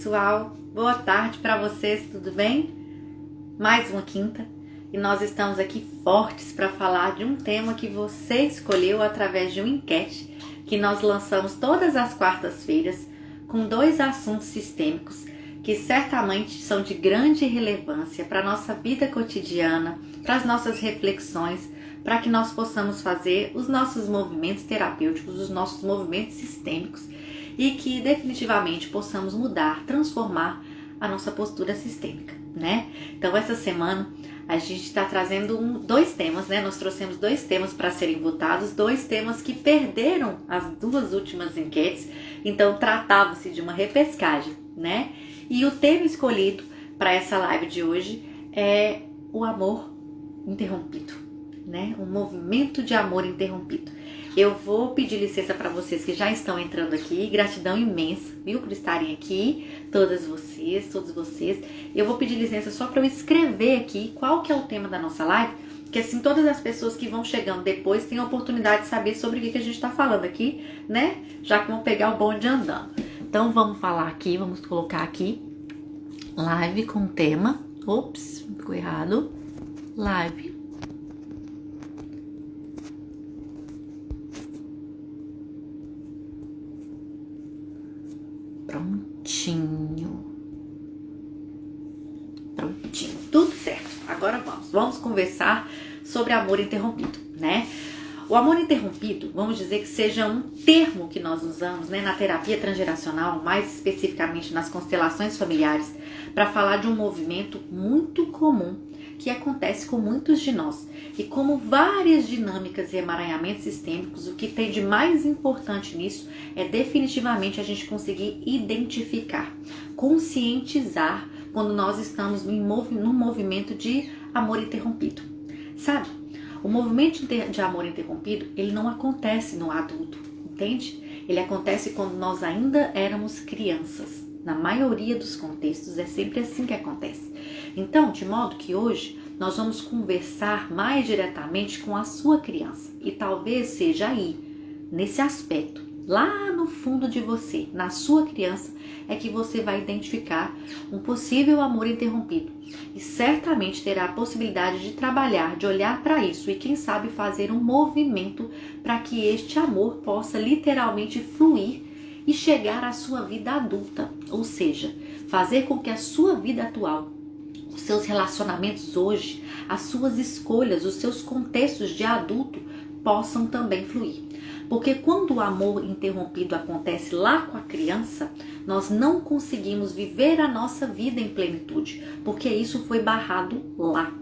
pessoal, boa tarde para vocês, tudo bem? Mais uma quinta e nós estamos aqui fortes para falar de um tema que você escolheu através de uma enquete que nós lançamos todas as quartas-feiras com 2 assuntos sistêmicos que certamente são de grande relevância para a nossa vida cotidiana, para as nossas reflexões, para que nós possamos fazer os nossos movimentos terapêuticos, os nossos movimentos sistêmicos e que definitivamente possamos mudar, transformar a nossa postura sistêmica, né? Então essa semana a gente está trazendo 2 temas, né? Nós trouxemos 2 temas para serem votados, 2 temas que perderam as 2 últimas enquetes, então tratava-se de uma repescagem, né? E o tema escolhido para essa live de hoje é o amor interrompido, né? Um movimento de amor interrompido. Eu vou pedir licença para vocês que já estão entrando aqui, gratidão imensa, viu, por estarem aqui, todos vocês. Eu vou pedir licença só para eu escrever aqui qual que é o tema da nossa live, que assim todas as pessoas que vão chegando depois têm a oportunidade de saber sobre o que a gente está falando aqui, né? Já que vão pegar o bonde andando. Então vamos falar aqui, vamos colocar aqui, live com tema, ops, ficou errado, live. Prontinho, tudo certo. Agora vamos conversar sobre amor interrompido, né? O amor interrompido, vamos dizer que seja um termo que nós usamos, né, na terapia transgeracional, mais especificamente nas constelações familiares, para falar de um movimento muito comum que acontece com muitos de nós. E como várias dinâmicas e emaranhamentos sistêmicos, o que tem de mais importante nisso é definitivamente a gente conseguir identificar, conscientizar quando nós estamos num movimento de amor interrompido. Sabe, o movimento de amor interrompido, ele não acontece no adulto, entende? Ele acontece quando nós ainda éramos crianças. Na maioria dos contextos é sempre assim que acontece. Então, de modo que hoje nós vamos conversar mais diretamente com a sua criança. E talvez seja aí, nesse aspecto, lá no fundo de você, na sua criança, é que você vai identificar um possível amor interrompido. E certamente terá a possibilidade de trabalhar, de olhar para isso e quem sabe fazer um movimento para que este amor possa literalmente fluir e chegar à sua vida adulta, ou seja, fazer com que a sua vida atual, os seus relacionamentos hoje, as suas escolhas, os seus contextos de adulto possam também fluir. Porque quando o amor interrompido acontece lá com a criança, nós não conseguimos viver a nossa vida em plenitude, porque isso foi barrado lá,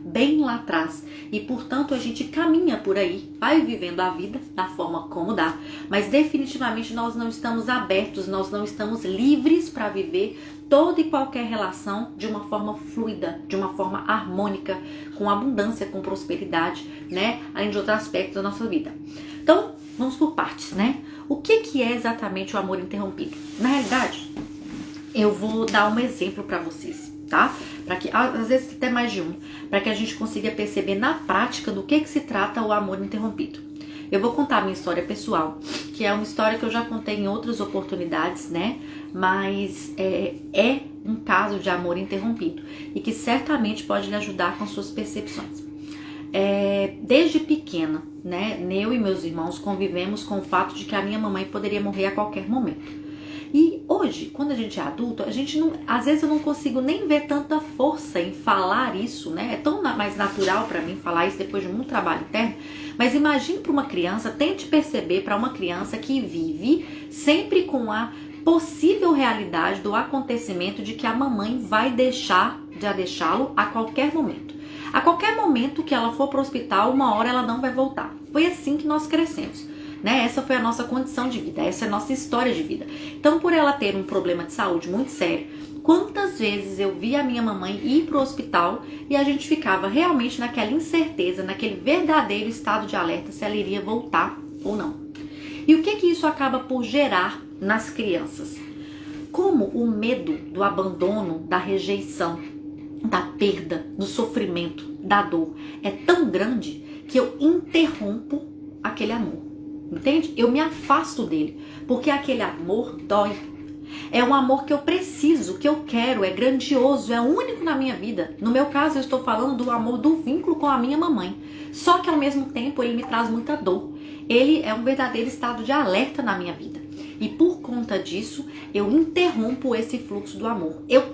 bem lá atrás. E portanto a gente caminha por aí, vai vivendo a vida da forma como dá, mas definitivamente nós não estamos abertos, nós não estamos livres para viver toda e qualquer relação de uma forma fluida, de uma forma harmônica, com abundância, com prosperidade, né? Além de outros aspectos da nossa vida. Então, vamos por partes, né? O que é exatamente o amor interrompido? Na realidade, eu vou dar um exemplo para vocês, tá? Para que, às vezes até mais de um, para que a gente consiga perceber na prática do que se trata o amor interrompido. Eu vou contar a minha história pessoal, que é uma história que eu já contei em outras oportunidades, né? Mas é um caso de amor interrompido e que certamente pode lhe ajudar com suas percepções. Desde pequena, né? Eu e meus irmãos convivemos com o fato de que a minha mamãe poderia morrer a qualquer momento. E hoje, quando a gente é adulto, a gente não, às vezes eu não consigo nem ver tanta força em falar isso, né? É tão mais natural para mim falar isso depois de muito trabalho interno. Mas imagine para uma criança, tente perceber para uma criança que vive sempre com a possível realidade do acontecimento de que a mamãe vai deixá-lo a qualquer momento. A qualquer momento que ela for para o hospital, uma hora ela não vai voltar. Foi assim que nós crescemos. Né? Essa foi a nossa condição de vida, essa é a nossa história de vida. Então, por ela ter um problema de saúde muito sério, quantas vezes eu vi a minha mamãe ir para o hospital e a gente ficava realmente naquela incerteza, naquele verdadeiro estado de alerta se ela iria voltar ou não. E o que isso acaba por gerar nas crianças? Como o medo do abandono, da rejeição, da perda, do sofrimento, da dor é tão grande que eu interrompo aquele amor. Entende? Eu me afasto dele, porque aquele amor dói. É um amor que eu preciso, que eu quero, é grandioso, é único na minha vida. No meu caso, eu estou falando do amor do vínculo com a minha mamãe. Só que ao mesmo tempo ele me traz muita dor. Ele é um verdadeiro estado de alerta na minha vida. E por conta disso, eu interrompo esse fluxo do amor. Eu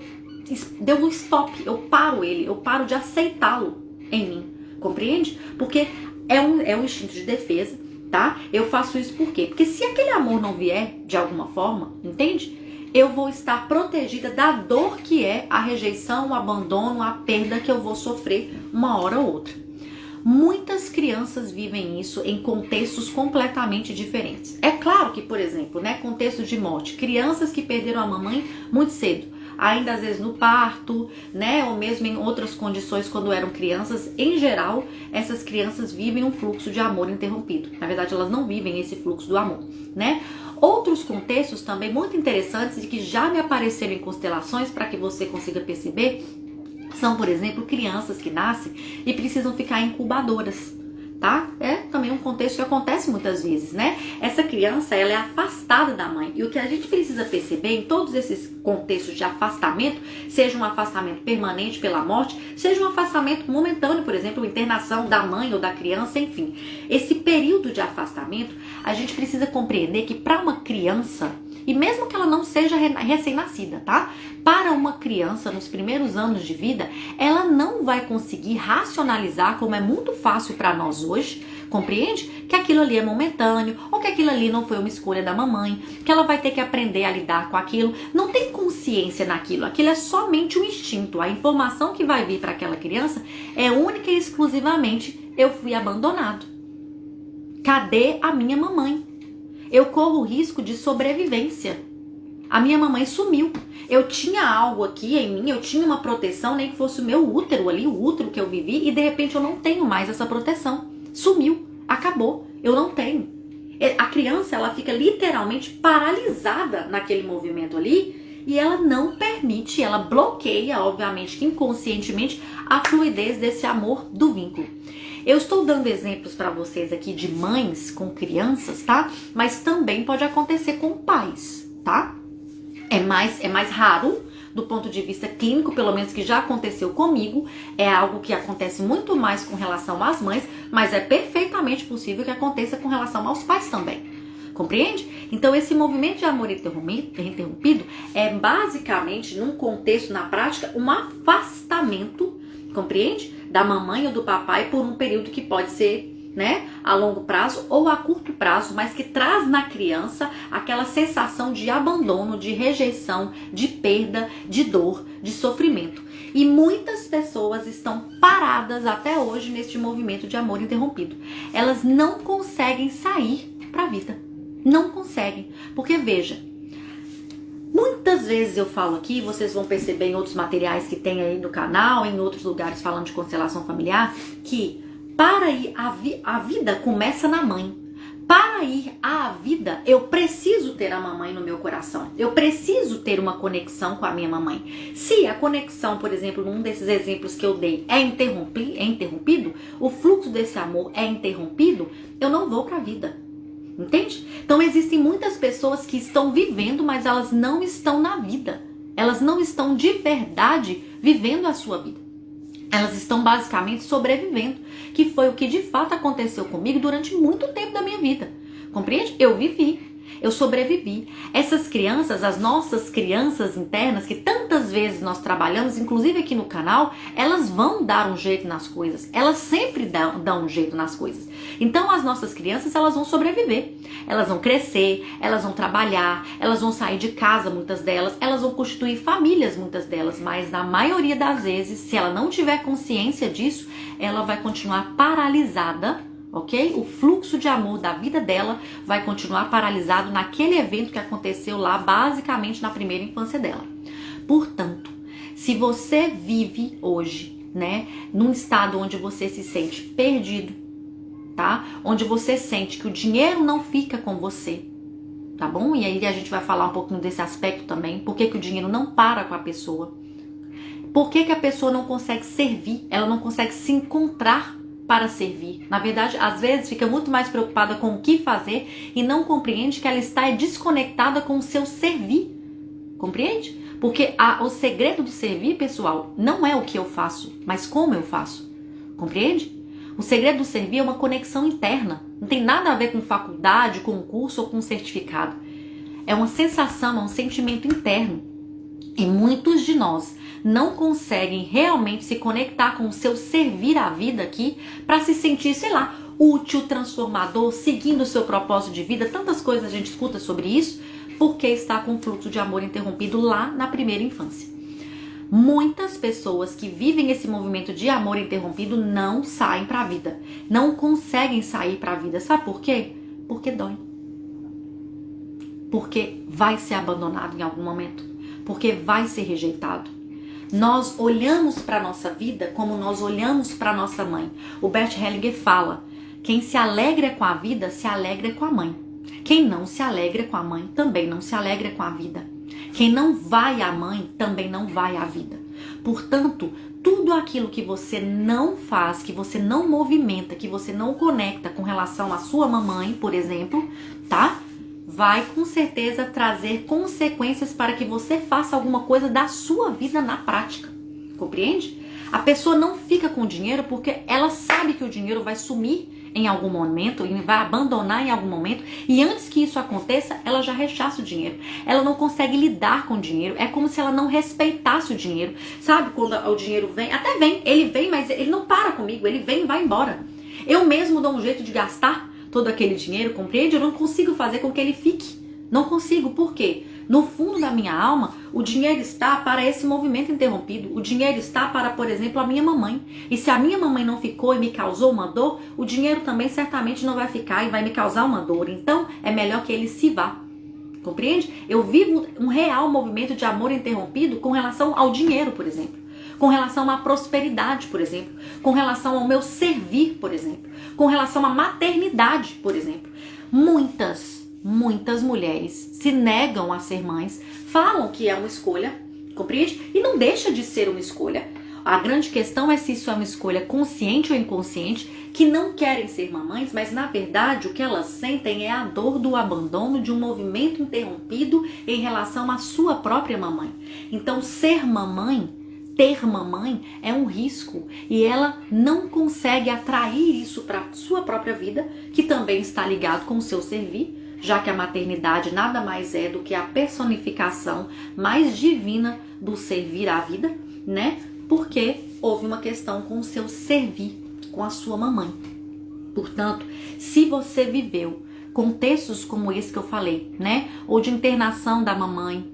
dou um stop, eu paro ele, eu paro de aceitá-lo em mim. Compreende? Porque é um instinto de defesa, tá? Eu faço isso por quê? Porque se aquele amor não vier de alguma forma, entende? Eu vou estar protegida da dor que é a rejeição, o abandono, a perda que eu vou sofrer uma hora ou outra. Muitas crianças vivem isso em contextos completamente diferentes. É claro que, por exemplo, né, contexto de morte, crianças que perderam a mamãe muito cedo, ainda às vezes no parto, né, ou mesmo em outras condições quando eram crianças, em geral, essas crianças vivem um fluxo de amor interrompido. Na verdade, elas não vivem esse fluxo do amor, né? Outros contextos também muito interessantes e que já me apareceram em constelações para que você consiga perceber são, por exemplo, crianças que nascem e precisam ficar em incubadoras, tá? É também um contexto que acontece muitas vezes, né? Essa criança, ela é afastada da mãe. E o que a gente precisa perceber em todos esses contextos de afastamento, seja um afastamento permanente pela morte, seja um afastamento momentâneo, por exemplo, internação da mãe ou da criança, enfim. Esse período de afastamento, a gente precisa compreender que para uma criança, e mesmo que ela não seja recém-nascida, tá? Para uma criança, nos primeiros anos de vida, ela não vai conseguir racionalizar, como é muito fácil para nós hoje, compreende? Que aquilo ali é momentâneo, ou que aquilo ali não foi uma escolha da mamãe, que ela vai ter que aprender a lidar com aquilo. Não tem consciência naquilo, aquilo é somente um instinto. A informação que vai vir para aquela criança é única e exclusivamente: eu fui abandonado. Cadê a minha mamãe? Eu corro o risco de sobrevivência. A minha mamãe sumiu. Eu tinha algo aqui em mim, eu tinha uma proteção, nem que fosse o meu útero ali, o útero que eu vivi, e de repente eu não tenho mais essa proteção. Sumiu, acabou, eu não tenho. A criança, ela fica literalmente paralisada naquele movimento ali e ela não permite, ela bloqueia, obviamente que inconscientemente, a fluidez desse amor do vínculo. Eu estou dando exemplos para vocês aqui de mães com crianças, tá? Mas também pode acontecer com pais, tá? É mais raro do ponto de vista clínico, pelo menos que já aconteceu comigo. É algo que acontece muito mais com relação às mães, mas é perfeitamente possível que aconteça com relação aos pais também. Compreende? Então esse movimento de amor interrompido é basicamente, num contexto, na prática, um afastamento, compreende? Da mamãe ou do papai por um período que pode ser, né, a longo prazo ou a curto prazo, mas que traz na criança aquela sensação de abandono, de rejeição, de perda, de dor, de sofrimento. E muitas pessoas estão paradas até hoje neste movimento de amor interrompido. Elas não conseguem sair para a vida. Não conseguem. Porque veja, muitas vezes eu falo aqui, vocês vão perceber em outros materiais que tem aí no canal, em outros lugares falando de constelação familiar, que para ir a vida começa na mãe. Para ir à vida, eu preciso ter a mamãe no meu coração. Eu preciso ter uma conexão com a minha mamãe. Se a conexão, por exemplo, num desses exemplos que eu dei, é interrompido, o fluxo desse amor é interrompido, eu não vou para a vida. Entende? Então existem muitas pessoas que estão vivendo, mas elas não estão na vida. Elas não estão de verdade vivendo a sua vida. Elas estão basicamente sobrevivendo, que foi o que de fato aconteceu comigo durante muito tempo da minha vida. Compreende? Eu vivi. Eu sobrevivi. Essas crianças, as nossas crianças internas, que tantas vezes nós trabalhamos, inclusive aqui no canal, elas vão dar um jeito nas coisas. Elas sempre dão um jeito nas coisas. Então as nossas crianças, elas vão sobreviver. Elas vão crescer, elas vão trabalhar, elas vão sair de casa, muitas delas, elas vão constituir famílias, muitas delas, mas na maioria das vezes, se ela não tiver consciência disso, ela vai continuar paralisada. Ok? O fluxo de amor da vida dela vai continuar paralisado naquele evento que aconteceu lá, basicamente na primeira infância dela. Portanto, se você vive hoje, né, num estado onde você se sente perdido, tá? Onde você sente que o dinheiro não fica com você, tá bom? E aí a gente vai falar um pouquinho desse aspecto também. Por que o dinheiro não para com a pessoa? Por que a pessoa não consegue servir? Ela não consegue se encontrar para servir. Na verdade, às vezes fica muito mais preocupada com o que fazer e não compreende que ela está desconectada com o seu servir. compreende? Porque o segredo do servir, pessoal, não é o que eu faço, mas como eu faço, compreende? O segredo do servir é uma conexão interna, não tem nada a ver com faculdade, com curso ou com certificado. É uma sensação, é um sentimento interno. E muitos de nós não conseguem realmente se conectar com o seu servir à vida aqui para se sentir, sei lá, útil, transformador, seguindo o seu propósito de vida. Tantas coisas a gente escuta sobre isso, porque está com o fluxo de amor interrompido lá na primeira infância. Muitas pessoas que vivem esse movimento de amor interrompido não saem para a vida. Não conseguem sair para a vida. Sabe por quê? Porque dói. Porque vai ser abandonado em algum momento. Porque vai ser rejeitado. Nós olhamos para a nossa vida como nós olhamos para a nossa mãe. O Bert Hellinger fala: quem se alegra com a vida, se alegra com a mãe. Quem não se alegra com a mãe, também não se alegra com a vida. Quem não vai à mãe, também não vai à vida. Portanto, tudo aquilo que você não faz, que você não movimenta, que você não conecta com relação à sua mamãe, por exemplo, tá? Vai com certeza trazer consequências para que você faça alguma coisa da sua vida na prática. Compreende? A pessoa não fica com dinheiro porque ela sabe que o dinheiro vai sumir em algum momento e vai abandonar em algum momento, e antes que isso aconteça, ela já rechaça o dinheiro. Ela não consegue lidar com o dinheiro. É como se ela não respeitasse o dinheiro. Sabe quando o dinheiro vem? Até vem, ele vem, mas ele não para comigo, ele vem e vai embora. Eu mesmo dou um jeito de gastar todo aquele dinheiro, compreende? Eu não consigo fazer com que ele fique. Não consigo, por quê? No fundo da minha alma, o dinheiro está para esse movimento interrompido. O dinheiro está para, por exemplo, a minha mamãe. E se a minha mamãe não ficou e me causou uma dor, o dinheiro também certamente não vai ficar e vai me causar uma dor. Então, é melhor que ele se vá. Compreende? Eu vivo um real movimento de amor interrompido com relação ao dinheiro, por exemplo. Com relação à prosperidade, por exemplo. Com relação ao meu servir, por exemplo. Com relação à maternidade, por exemplo. Muitas mulheres se negam a ser mães, falam que é uma escolha, compreende? E não deixa de ser uma escolha. A grande questão é se isso é uma escolha consciente ou inconsciente, que não querem ser mamães, mas na verdade o que elas sentem é a dor do abandono de um movimento interrompido em relação à sua própria mamãe. Então ser mamãe, ter mamãe é um risco e ela não consegue atrair isso para a sua própria vida, que também está ligado com o seu servir, já que a maternidade nada mais é do que a personificação mais divina do servir à vida, né? Porque houve uma questão com o seu servir, com a sua mamãe. Portanto, se você viveu contextos como esse que eu falei, né? Ou de internação da mamãe,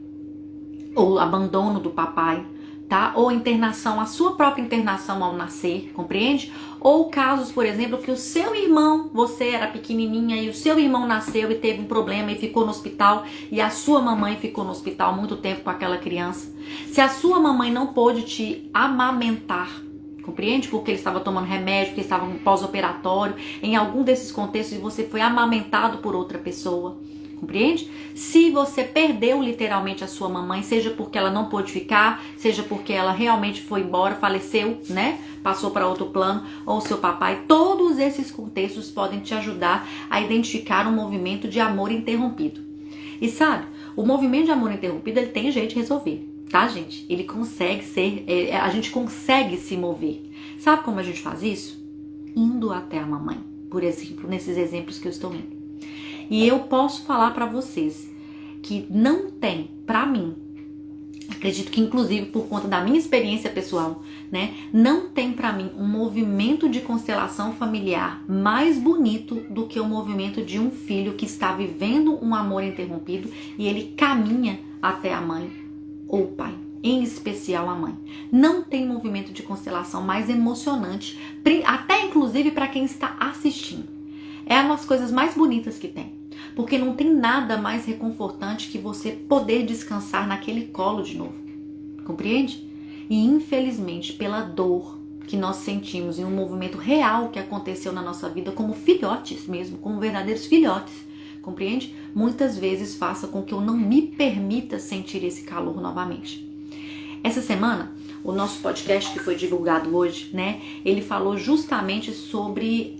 ou abandono do papai, tá? Ou internação, a sua própria internação ao nascer, compreende? Ou casos, por exemplo, que o seu irmão, você era pequenininha e o seu irmão nasceu e teve um problema e ficou no hospital e a sua mamãe ficou no hospital muito tempo com aquela criança. Se a sua mamãe não pôde te amamentar, compreende? Porque ele estava tomando remédio, porque estava no pós-operatório, em algum desses contextos você foi amamentado por outra pessoa. Compreende? Se você perdeu literalmente a sua mamãe, seja porque ela não pôde ficar, seja porque ela realmente foi embora, faleceu, né? Passou para outro plano, ou seu papai, todos esses contextos podem te ajudar a identificar um movimento de amor interrompido. E sabe, o movimento de amor interrompido, ele tem jeito de resolver, tá, gente? Ele consegue ser, a gente consegue se mover. Sabe como a gente faz isso? Indo até a mamãe, por exemplo, nesses exemplos que eu estou indo. E eu posso falar para vocês que não tem, para mim, acredito que inclusive por conta da minha experiência pessoal, né, não tem para mim um movimento de constelação familiar mais bonito do que o movimento de um filho que está vivendo um amor interrompido e ele caminha até a mãe ou o pai, em especial a mãe. Não tem movimento de constelação mais emocionante, até inclusive para quem está assistindo. É uma das coisas mais bonitas que tem. Porque não tem nada mais reconfortante que você poder descansar naquele colo de novo. Compreende? E infelizmente, pela dor que nós sentimos em um movimento real que aconteceu na nossa vida, como filhotes mesmo, como verdadeiros filhotes, compreende? Muitas vezes faça com que eu não me permita sentir esse calor novamente. Essa semana, o nosso podcast que foi divulgado hoje, né? Ele falou justamente sobre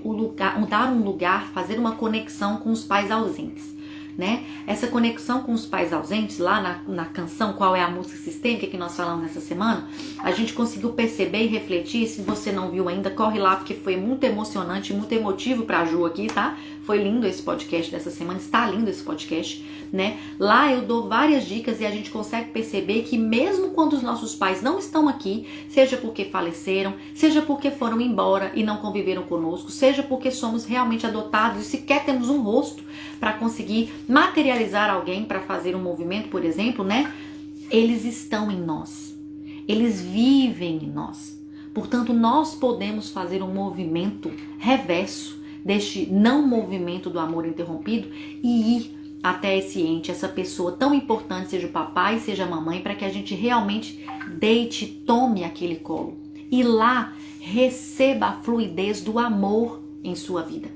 o lugar, dar um lugar, fazer uma conexão com os pais ausentes. né? Essa conexão com os pais ausentes, lá na canção Qual é a Música Sistêmica que nós falamos nessa semana, a gente conseguiu perceber e refletir. Se você não viu ainda, corre lá, porque foi muito emocionante, muito emotivo pra Ju aqui, tá? Foi lindo esse podcast dessa semana, está lindo esse podcast, né? Lá eu dou várias dicas e a gente consegue perceber que mesmo quando os nossos pais não estão aqui, seja porque faleceram, seja porque foram embora e não conviveram conosco, seja porque somos realmente adotados e sequer temos um rosto para conseguir materializar alguém para fazer um movimento, por exemplo, né? Eles estão em nós. Eles vivem em nós. Portanto, nós podemos fazer um movimento reverso deste não movimento do amor interrompido e ir até esse ente, essa pessoa tão importante, seja o papai, seja a mamãe, para que a gente realmente deite, tome aquele colo e lá receba a fluidez do amor em sua vida,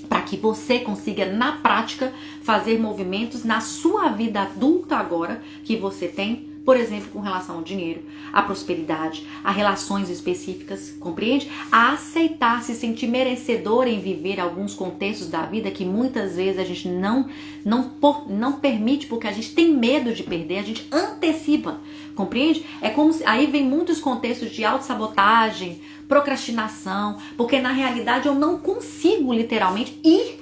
para que você consiga na prática fazer movimentos na sua vida adulta agora que você tem, por exemplo, com relação ao dinheiro, à prosperidade, a relações específicas, compreende? A aceitar, se sentir merecedor em viver alguns contextos da vida que muitas vezes a gente não permite porque a gente tem medo de perder, a gente antecipa, compreende? É como se, aí vem muitos contextos de autossabotagem, procrastinação, porque na realidade eu não consigo literalmente ir.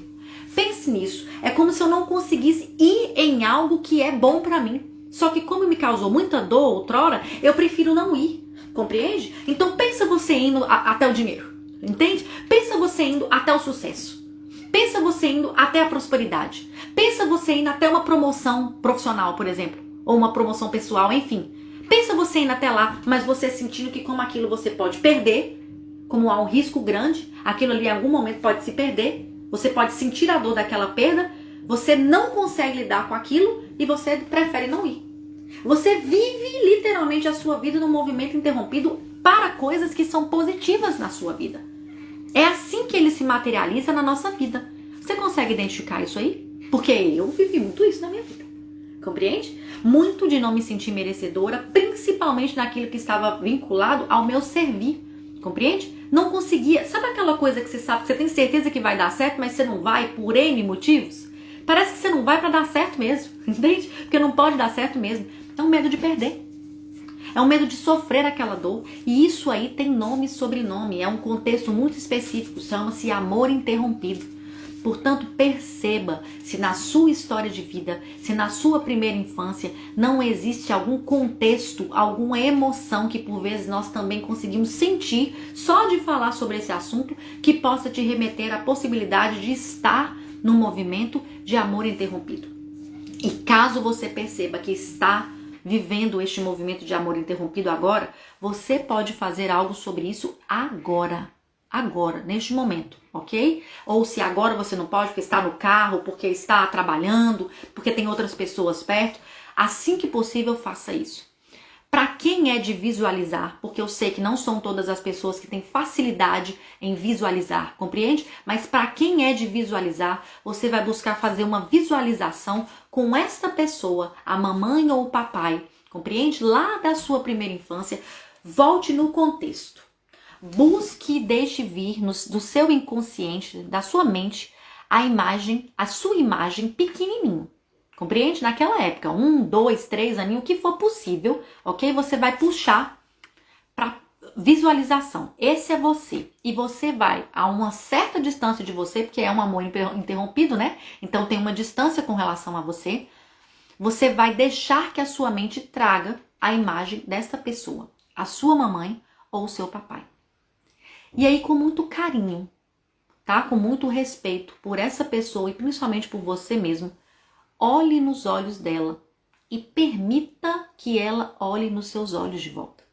Pense nisso, é como se eu não conseguisse ir em algo que é bom pra mim. Só que como me causou muita dor outrora, eu prefiro não ir, compreende? Então pensa você indo até o dinheiro, entende? Pensa você indo até o sucesso. Pensa você indo até a prosperidade. Pensa você indo até uma promoção profissional, por exemplo, ou uma promoção pessoal, enfim. Pensa você indo até lá, mas você sentindo que como aquilo você pode perder, como há um risco grande, aquilo ali em algum momento pode se perder, você pode sentir a dor daquela perda, você não consegue lidar com aquilo e você prefere não ir. Você vive literalmente a sua vida num movimento interrompido para coisas que são positivas na sua vida. É assim que ele se materializa na nossa vida. Você consegue identificar isso aí? Porque eu vivi muito isso na minha vida. Compreende? Muito de não me sentir merecedora, principalmente naquilo que estava vinculado ao meu servir. Compreende? Não conseguia. Sabe aquela coisa que você sabe que você tem certeza que vai dar certo, mas você não vai por N motivos? Parece que você não vai pra dar certo mesmo, entende? Porque não pode dar certo mesmo. É um medo de perder. É um medo de sofrer aquela dor. E isso aí tem nome e sobrenome. É um contexto muito específico. Chama-se amor interrompido. Portanto, perceba se na sua história de vida, se na sua primeira infância, não existe algum contexto, alguma emoção que por vezes nós também conseguimos sentir só de falar sobre esse assunto, que possa te remeter à possibilidade de estar num movimento de amor interrompido. E caso você perceba que está vivendo este movimento de amor interrompido agora, você pode fazer algo sobre isso agora, neste momento, ok? Ou se agora você não pode porque está no carro, porque está trabalhando, porque tem outras pessoas perto, assim que possível faça isso. Para quem é de visualizar, porque eu sei que não são todas as pessoas que têm facilidade em visualizar, compreende? Mas para quem é de visualizar, você vai buscar fazer uma visualização com esta pessoa, a mamãe ou o papai, compreende? Lá da sua primeira infância, volte no contexto. Busque e deixe vir do seu inconsciente, da sua mente, a sua imagem pequenininho. Compreende? Naquela época, 1, 2, 3 aninhos, o que for possível, ok? Você vai puxar para visualização. Esse é você. E você vai a uma certa distância de você, porque é um amor interrompido, né? Então tem uma distância com relação a você. Você vai deixar que a sua mente traga a imagem desta pessoa, a sua mamãe ou o seu papai. E aí com muito carinho, tá? Com muito respeito por essa pessoa e principalmente por você mesmo, olhe nos olhos dela e permita que ela olhe nos seus olhos de volta.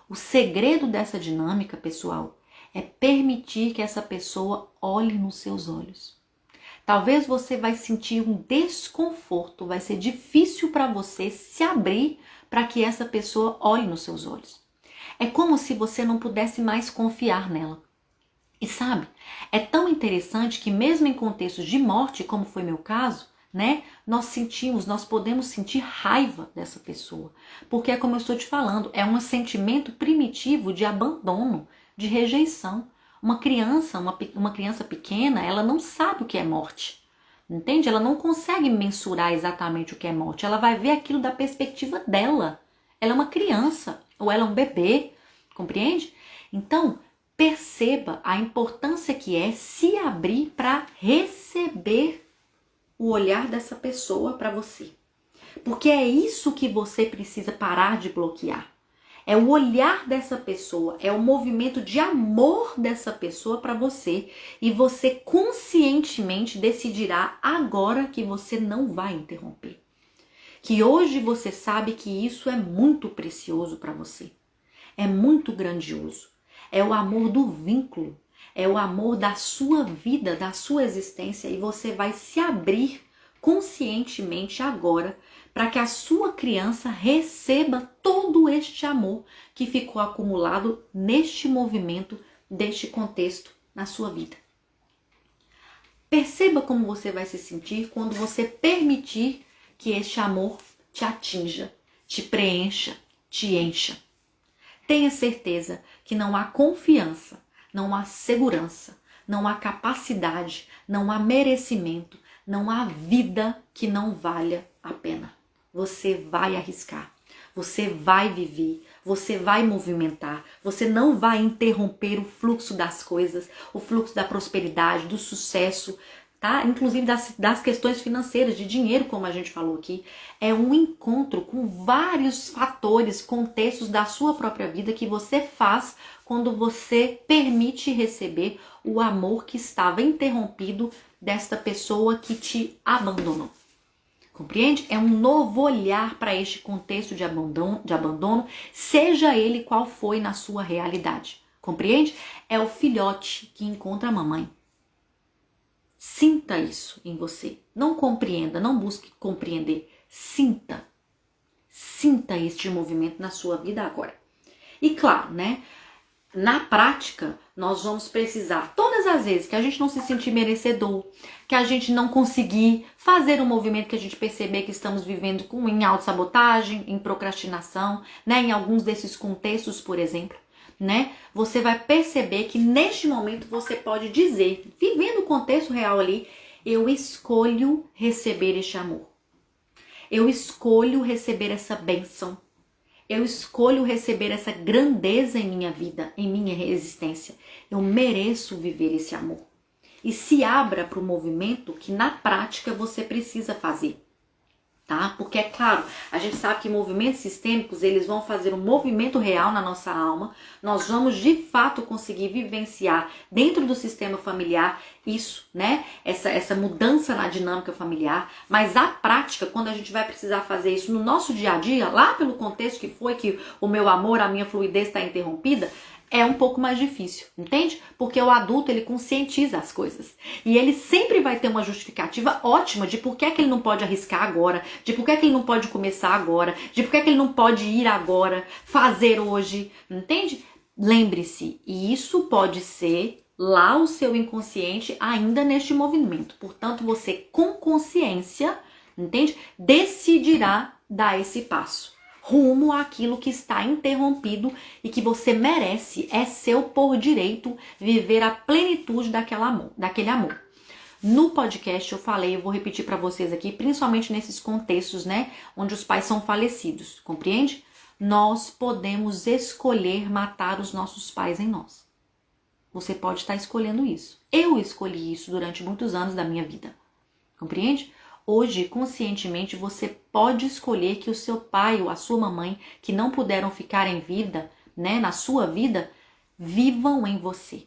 O segredo dessa dinâmica, pessoal, é permitir que essa pessoa olhe nos seus olhos. Talvez você vai sentir um desconforto, vai ser difícil para você se abrir para que essa pessoa olhe nos seus olhos. É como se você não pudesse mais confiar nela. E sabe, é tão interessante que mesmo em contextos de morte, como foi meu caso, né? Nós podemos sentir raiva dessa pessoa. Porque é como eu estou te falando, é um sentimento primitivo de abandono, de rejeição. Uma criança pequena, ela não sabe o que é morte. entende? Ela não consegue mensurar exatamente o que é morte, ela vai ver aquilo da perspectiva dela. Ela é uma criança, ou ela é um bebê, compreende? Então, perceba a importância que é se abrir para receber o olhar dessa pessoa para você. Porque é isso que você precisa parar de bloquear. É o olhar dessa pessoa, é o movimento de amor dessa pessoa para você. E você conscientemente decidirá agora que você não vai interromper. Que hoje você sabe que isso é muito precioso para você. É muito grandioso. É o amor do vínculo. É o amor da sua vida, da sua existência. E você vai se abrir conscientemente agora para que a sua criança receba todo este amor que ficou acumulado neste movimento, deste contexto na sua vida. Perceba como você vai se sentir quando você permitir que este amor te atinja, te preencha, te encha. Tenha certeza que não há confiança, não há segurança, não há capacidade, não há merecimento, não há vida que não valha a pena. Você vai arriscar, você vai viver, você vai movimentar, você não vai interromper o fluxo das coisas, o fluxo da prosperidade, do sucesso, tá? Inclusive das questões financeiras, de dinheiro, como a gente falou aqui. É um encontro com vários fatores, contextos da sua própria vida que você faz quando você permite receber o amor que estava interrompido desta pessoa que te abandonou. Compreende? É um novo olhar para este contexto de abandono, seja ele qual foi na sua realidade. Compreende? É o filhote que encontra a mamãe. Sinta isso em você. Não compreenda, não busque compreender. Sinta. Sinta este movimento na sua vida agora. E claro, né? Na prática, nós vamos precisar, todas as vezes que a gente não se sentir merecedor, que a gente não conseguir fazer um movimento que a gente perceber que estamos vivendo em autossabotagem, em procrastinação, né? Em alguns desses contextos, por exemplo, né? Você vai perceber que neste momento você pode dizer, vivendo o contexto real ali, eu escolho receber este amor. Eu escolho receber essa bênção. Eu escolho receber essa grandeza em minha vida, em minha existência. Eu mereço viver esse amor. E se abra para o movimento que na prática você precisa fazer. Tá? Porque é claro, a gente sabe que movimentos sistêmicos, eles vão fazer um movimento real na nossa alma. Nós vamos de fato conseguir vivenciar dentro do sistema familiar isso, né? Essa mudança na dinâmica familiar. Mas a prática, quando a gente vai precisar fazer isso no nosso dia a dia, lá pelo contexto que foi que o meu amor, a minha fluidez está interrompida, é um pouco mais difícil, entende? Porque o adulto, ele conscientiza as coisas. E ele sempre vai ter uma justificativa ótima de por que é que ele não pode arriscar agora, de por que é que ele não pode começar agora, de por que é que ele não pode ir agora, fazer hoje, entende? Lembre-se, e isso pode ser lá o seu inconsciente ainda neste movimento. Portanto, você com consciência, entende? Decidirá dar esse passo rumo àquilo que está interrompido e que você merece, é seu por direito viver a plenitude daquele amor. No podcast eu falei, eu vou repetir para vocês aqui, principalmente nesses contextos, né, onde os pais são falecidos, compreende? Nós podemos escolher matar os nossos pais em nós. Você pode estar escolhendo isso. Eu escolhi isso durante muitos anos da minha vida, compreende? Hoje, conscientemente, você pode escolher que o seu pai ou a sua mamãe, que não puderam ficar em vida, né, na sua vida, vivam em você,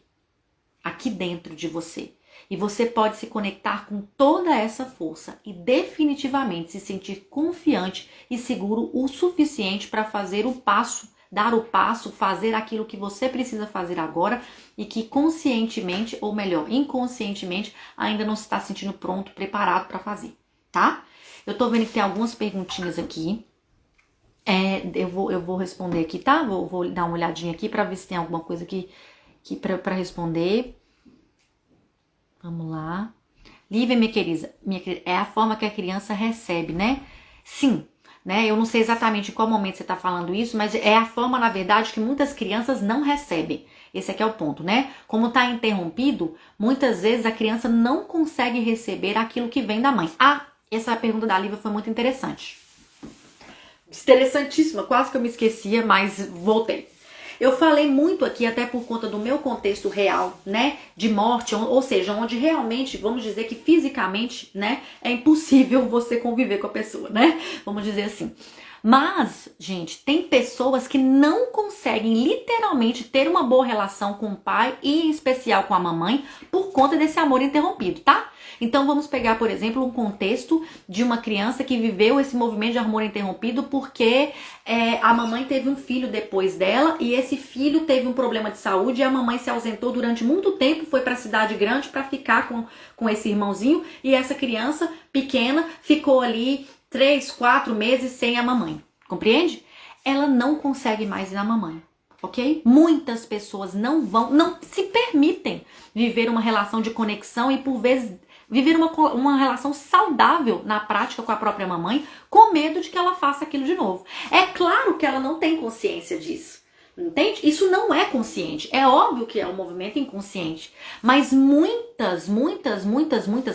aqui dentro de você. E você pode se conectar com toda essa força e definitivamente se sentir confiante e seguro o suficiente para fazer o passo, dar o passo, fazer aquilo que você precisa fazer agora e que conscientemente, ou melhor, inconscientemente, ainda não se está sentindo pronto, preparado para fazer. Tá? Eu tô vendo que tem algumas perguntinhas aqui. Eu vou responder aqui, tá? Vou dar uma olhadinha aqui pra ver se tem alguma coisa aqui pra responder. Vamos lá. Lívia, minha querida, é a forma que a criança recebe, né? Sim, né? Eu não sei exatamente em qual momento você está falando isso, mas é a forma, na verdade, que muitas crianças não recebem. Esse aqui é o ponto, né? Como está interrompido, muitas vezes a criança não consegue receber aquilo que vem da mãe. Ah, essa pergunta da Lívia foi muito interessante. Interessantíssima, quase que eu me esquecia, mas voltei. Eu falei muito aqui, até por conta do meu contexto real, né, de morte, ou seja, onde realmente, vamos dizer que fisicamente, né, é impossível você conviver com a pessoa, né, vamos dizer assim. Mas, gente, tem pessoas que não conseguem literalmente ter uma boa relação com o pai e em especial com a mamãe por conta desse amor interrompido, tá? Então vamos pegar, por exemplo, um contexto de uma criança que viveu esse movimento de amor interrompido porque a mamãe teve um filho depois dela e esse filho teve um problema de saúde e a mamãe se ausentou durante muito tempo, foi para a cidade grande para ficar com esse irmãozinho e essa criança pequena ficou ali 3, 4 meses sem a mamãe, compreende? Ela não consegue mais ir na mamãe, ok? Muitas pessoas não se permitem viver uma relação de conexão e por vezes viver uma relação saudável na prática com a própria mamãe, com medo de que ela faça aquilo de novo. É claro que ela não tem consciência disso. Entende? Isso não é consciente. É óbvio que é um movimento inconsciente. Mas muitas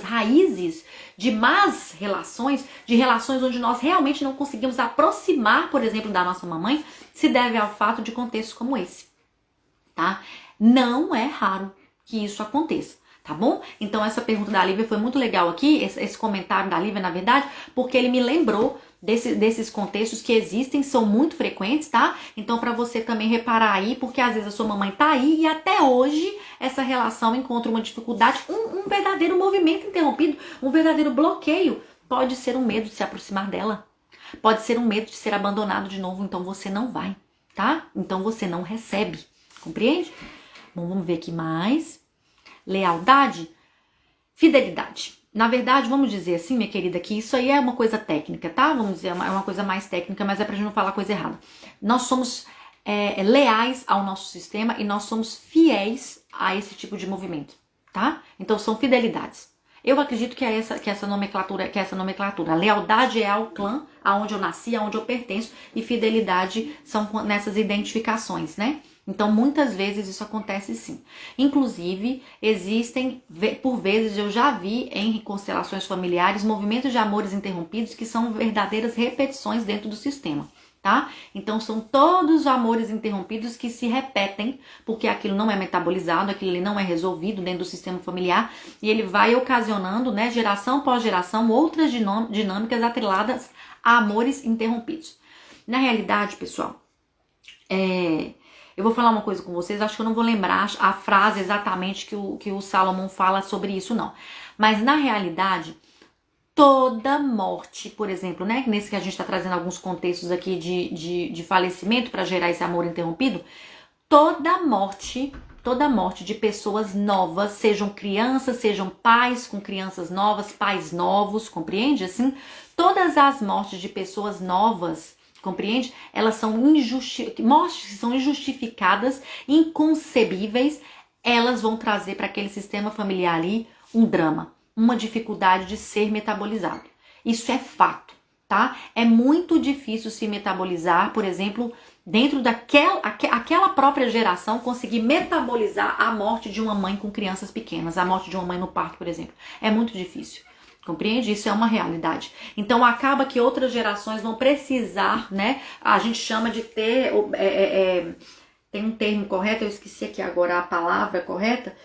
raízes de más relações, de relações onde nós realmente não conseguimos aproximar, por exemplo, da nossa mamãe, se deve ao fato de contextos como esse. Tá? Não é raro que isso aconteça. Tá bom? Então essa pergunta da Lívia foi muito legal aqui, esse comentário da Lívia, na verdade, porque ele me lembrou desses contextos que existem, são muito frequentes, tá? Então para você também reparar aí, porque às vezes a sua mamãe tá aí e até hoje essa relação encontra uma dificuldade, um verdadeiro movimento interrompido, um verdadeiro bloqueio. Pode ser um medo de se aproximar dela, pode ser um medo de ser abandonado de novo, então você não vai, tá? Então você não recebe, compreende? Bom, vamos ver aqui mais. Lealdade, fidelidade. Na verdade, vamos dizer assim, minha querida, que isso aí é uma coisa técnica, tá? Vamos dizer, é uma coisa mais técnica, mas é pra gente não falar coisa errada. Nós somos leais ao nosso sistema e nós somos fiéis a esse tipo de movimento, tá? Então são fidelidades. Eu acredito que essa nomenclatura. A lealdade é ao clã, aonde eu nasci, aonde eu pertenço, e fidelidade são nessas identificações, né? Então, muitas vezes isso acontece sim. Inclusive, existem, por vezes eu já vi em constelações familiares, movimentos de amores interrompidos que são verdadeiras repetições dentro do sistema, tá? Então, são todos os amores interrompidos que se repetem, porque aquilo não é metabolizado, aquilo não é resolvido dentro do sistema familiar, e ele vai ocasionando, né, geração após geração, outras dinâmicas atreladas a amores interrompidos. Na realidade, pessoal, eu vou falar uma coisa com vocês, acho que eu não vou lembrar a frase exatamente que o Salomão fala sobre isso, não. Mas, na realidade, toda morte, por exemplo, né? Nesse que a gente está trazendo alguns contextos aqui de falecimento para gerar esse amor interrompido, toda morte de pessoas novas, sejam crianças, sejam pais com crianças novas, pais novos, compreende? Assim, todas as mortes de pessoas novas, compreende? Elas são mortes que são injustificadas, inconcebíveis, elas vão trazer para aquele sistema familiar ali um drama, uma dificuldade de ser metabolizado. Isso é fato, tá? É muito difícil se metabolizar, por exemplo, dentro daquela própria geração, conseguir metabolizar a morte de uma mãe com crianças pequenas, a morte de uma mãe no parto, por exemplo. É muito difícil. Compreende? Isso é uma realidade. Então acaba que outras gerações vão precisar, né? A gente chama de ter... tem um termo correto, eu esqueci aqui agora a palavra correta,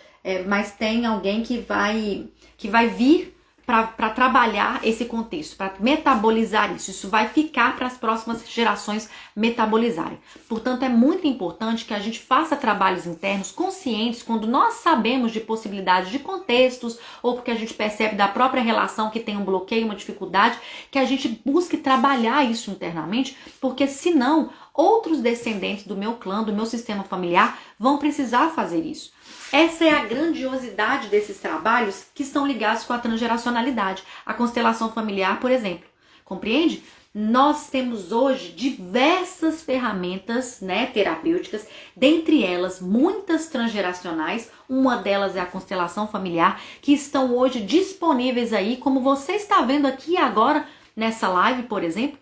mas tem alguém que vai vir para trabalhar esse contexto, para metabolizar isso. Isso vai ficar para as próximas gerações metabolizarem. Portanto, é muito importante que a gente faça trabalhos internos conscientes quando nós sabemos de possibilidades de contextos ou porque a gente percebe da própria relação que tem um bloqueio, uma dificuldade, que a gente busque trabalhar isso internamente, porque senão outros descendentes do meu clã, do meu sistema familiar, vão precisar fazer isso. Essa é a grandiosidade desses trabalhos que estão ligados com a transgeracionalidade. A constelação familiar, por exemplo. Compreende? Nós temos hoje diversas ferramentas, né, terapêuticas, dentre elas muitas transgeracionais, uma delas é a constelação familiar, que estão hoje disponíveis aí, como você está vendo aqui agora nessa live, por exemplo.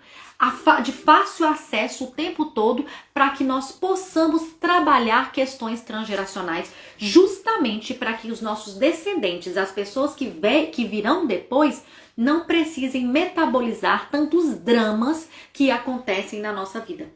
de fácil acesso o tempo todo, para que nós possamos trabalhar questões transgeracionais, justamente para que os nossos descendentes, as pessoas que virão depois, não precisem metabolizar tantos dramas que acontecem na nossa vida.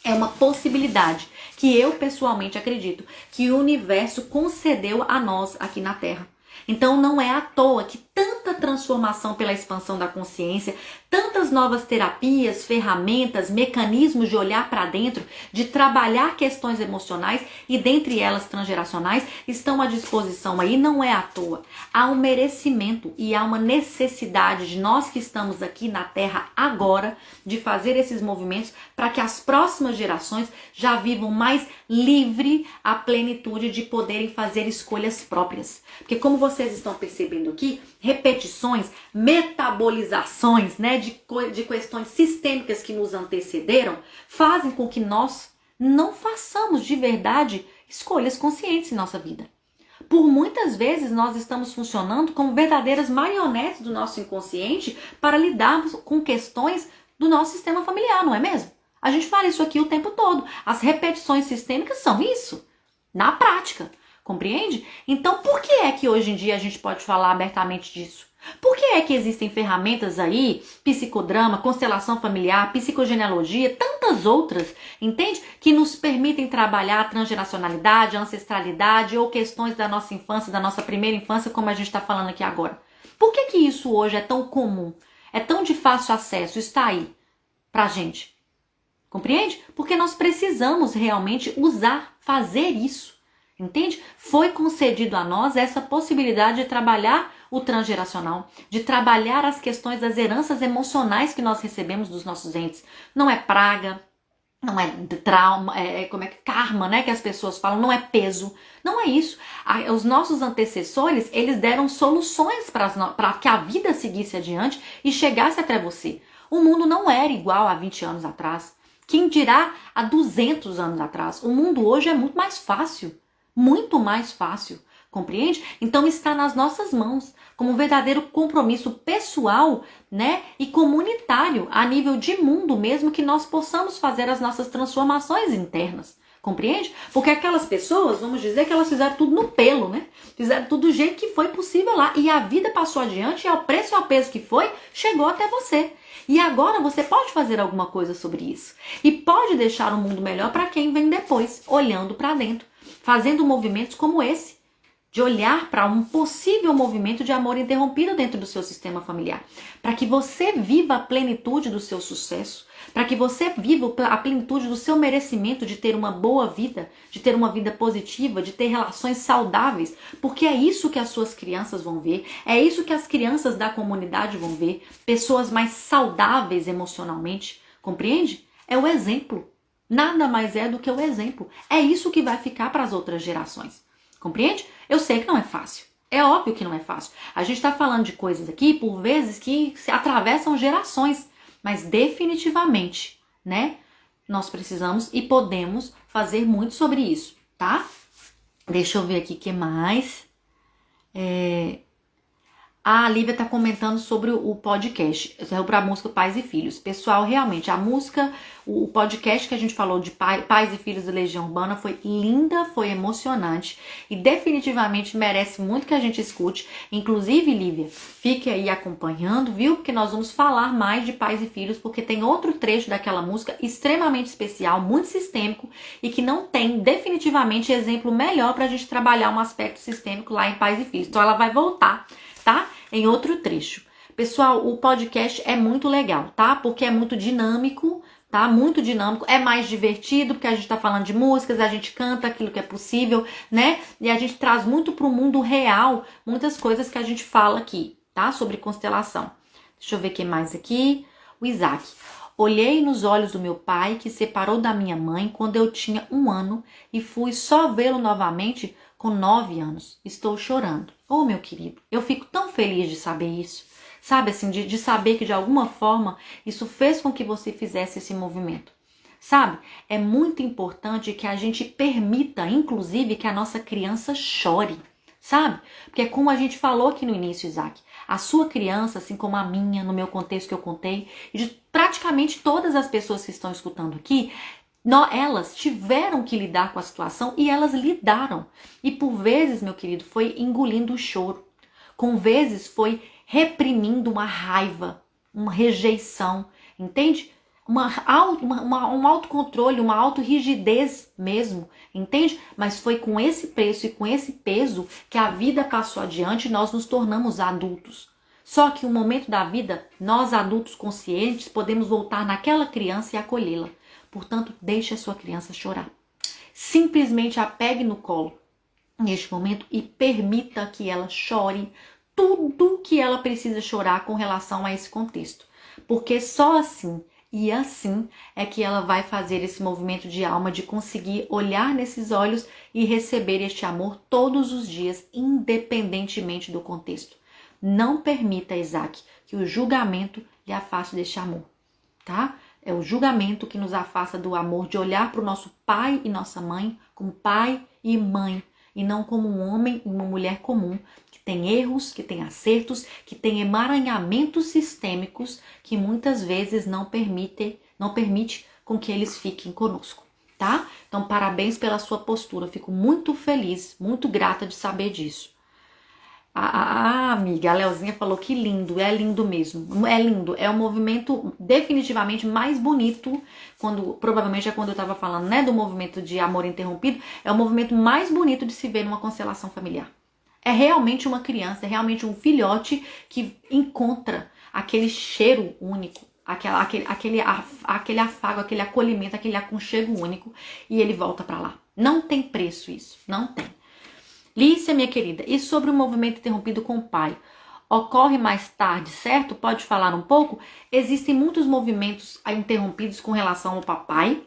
É uma possibilidade que eu pessoalmente acredito que o universo concedeu a nós aqui na Terra. Então não é à toa que tanta transformação pela expansão da consciência, tantas novas terapias, ferramentas, mecanismos de olhar para dentro, de trabalhar questões emocionais e dentre elas transgeracionais estão à disposição aí, não é à toa. Há um merecimento e há uma necessidade de nós que estamos aqui na Terra agora de fazer esses movimentos para que as próximas gerações já vivam mais livre a plenitude de poderem fazer escolhas próprias. Porque como vocês estão percebendo aqui, repetições, metabolizações, né, de questões sistêmicas que nos antecederam, fazem com que nós não façamos de verdade escolhas conscientes em nossa vida. Por muitas vezes nós estamos funcionando como verdadeiras marionetes do nosso inconsciente para lidarmos com questões do nosso sistema familiar, não é mesmo? A gente fala isso aqui o tempo todo. As repetições sistêmicas são isso, na prática. Compreende? Então, por que é que hoje em dia a gente pode falar abertamente disso? Por que é que existem ferramentas aí, psicodrama, constelação familiar, psicogenealogia, tantas outras, entende? Que nos permitem trabalhar a transgeracionalidade, a ancestralidade ou questões da nossa infância, da nossa primeira infância, como a gente está falando aqui agora. Por que que isso hoje é tão comum? É tão de fácil acesso, está aí pra gente. Compreende? Porque nós precisamos realmente usar, fazer isso. Entende? Foi concedido a nós essa possibilidade de trabalhar o transgeracional, de trabalhar as questões das heranças emocionais que nós recebemos dos nossos entes. Não é praga, não é trauma, karma, né, que as pessoas falam, não é peso, não é isso. Os nossos antecessores, eles deram soluções para que a vida seguisse adiante e chegasse até você. O mundo não era igual há 20 anos atrás. Quem dirá há 200 anos atrás? O mundo hoje é muito mais fácil. Muito mais fácil, compreende? Então está nas nossas mãos, como um verdadeiro compromisso pessoal, né, e comunitário, a nível de mundo mesmo, que nós possamos fazer as nossas transformações internas, compreende? Porque aquelas pessoas, vamos dizer que elas fizeram tudo no pelo, né? Fizeram tudo do jeito que foi possível lá, e a vida passou adiante, e ao preço e ao peso que foi, chegou até você. E agora você pode fazer alguma coisa sobre isso, e pode deixar o mundo melhor para quem vem depois, olhando para dentro. Fazendo movimentos como esse, de olhar para um possível movimento de amor interrompido dentro do seu sistema familiar, para que você viva a plenitude do seu sucesso, para que você viva a plenitude do seu merecimento de ter uma boa vida, de ter uma vida positiva, de ter relações saudáveis, porque é isso que as suas crianças vão ver, é isso que as crianças da comunidade vão ver, pessoas mais saudáveis emocionalmente, compreende? É o exemplo. Nada mais é do que o exemplo. É isso que vai ficar para as outras gerações. Compreende? Eu sei que não é fácil. É óbvio que não é fácil. A gente está falando de coisas aqui, por vezes, que se atravessam gerações. Mas definitivamente, né? Nós precisamos e podemos fazer muito sobre isso, tá? Deixa eu ver aqui o que mais. A Lívia está comentando sobre o podcast, para a música Pais e Filhos. Pessoal, realmente, a música, o podcast que a gente falou de Pais e Filhos da Legião Urbana foi linda, foi emocionante e definitivamente merece muito que a gente escute. Inclusive, Lívia, fique aí acompanhando, viu? Porque nós vamos falar mais de Pais e Filhos, porque tem outro trecho daquela música extremamente especial, muito sistêmico e que não tem definitivamente exemplo melhor para a gente trabalhar um aspecto sistêmico lá em Pais e Filhos. Então ela vai voltar, tá? Em outro trecho. Pessoal, o podcast é muito legal, tá? Porque é muito dinâmico, tá? Muito dinâmico, é mais divertido, porque a gente tá falando de músicas, a gente canta aquilo que é possível, né? E a gente traz muito pro mundo real, muitas coisas que a gente fala aqui, tá? Sobre constelação. Deixa eu ver o que mais aqui. O Isaac. Olhei nos olhos do meu pai, que separou da minha mãe quando eu tinha 1 ano, e fui só vê-lo novamente com 9 anos. Estou chorando. Oh, meu querido, eu fico tão feliz de saber isso. Sabe, assim, de saber que de alguma forma isso fez com que você fizesse esse movimento. Sabe, é muito importante que a gente permita, inclusive, que a nossa criança chore. sabe? Porque é como a gente falou aqui no início, Isaac, a sua criança, assim como a minha, no meu contexto que eu contei, e de praticamente todas as pessoas que estão escutando aqui, elas tiveram que lidar com a situação e elas lidaram. E por vezes, meu querido, foi engolindo o choro. Com vezes foi reprimindo uma raiva, uma rejeição, entende? Um autocontrole, uma autorrigidez mesmo, entende? Mas foi com esse preço e com esse peso que a vida passou adiante e nós nos tornamos adultos. Só que um momento da vida, nós adultos conscientes podemos voltar naquela criança e acolhê-la. Portanto, deixe a sua criança chorar. Simplesmente a pegue no colo neste momento e permita que ela chore tudo que ela precisa chorar com relação a esse contexto. Porque só assim e assim é que ela vai fazer esse movimento de alma de conseguir olhar nesses olhos e receber este amor todos os dias, independentemente do contexto. Não permita, Isaac, que o julgamento lhe afaste deste amor, tá? É o julgamento que nos afasta do amor de olhar para o nosso pai e nossa mãe como pai e mãe, e não como um homem e uma mulher comum, que tem erros, que tem acertos, que tem emaranhamentos sistêmicos que muitas vezes não permite com que eles fiquem conosco, tá? Então, parabéns pela sua postura. Eu fico muito feliz, muito grata de saber disso. Amiga, a Leozinha falou que lindo, é lindo mesmo, é lindo, é o movimento definitivamente mais bonito, provavelmente é quando eu tava falando, né, do movimento de amor interrompido, é o movimento mais bonito de se ver numa constelação familiar. É realmente uma criança, é realmente um filhote que encontra aquele cheiro único, aquele afago, aquele acolhimento, aquele aconchego único, e ele volta pra lá. Não tem preço isso, não tem. Lícia, minha querida, e sobre o movimento interrompido com o pai? Ocorre mais tarde, certo? Pode falar um pouco? Existem muitos movimentos interrompidos com relação ao papai,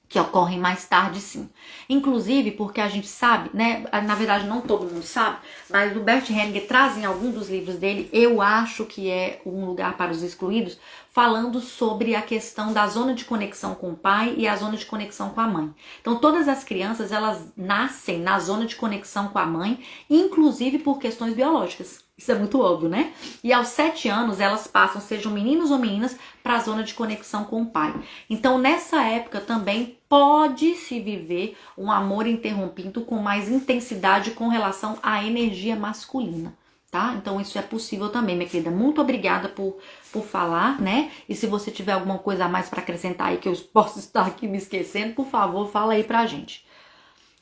que ocorrem mais tarde, sim. Inclusive porque a gente sabe, né? Na verdade, não todo mundo sabe, mas o Bert Hellinger traz em algum dos livros dele, eu acho que é Um Lugar para os Excluídos, falando sobre a questão da zona de conexão com o pai e a zona de conexão com a mãe. Então, todas as crianças, elas nascem na zona de conexão com a mãe, inclusive por questões biológicas. Isso é muito óbvio, né? E aos 7 anos, elas passam, sejam meninos ou meninas, para a zona de conexão com o pai. Então, nessa época também pode-se viver um amor interrompido com mais intensidade com relação à energia masculina, tá? Então, isso é possível também, minha querida. Muito obrigada por falar, né? E se você tiver alguma coisa a mais para acrescentar aí que eu posso estar aqui me esquecendo, por favor, fala aí pra gente.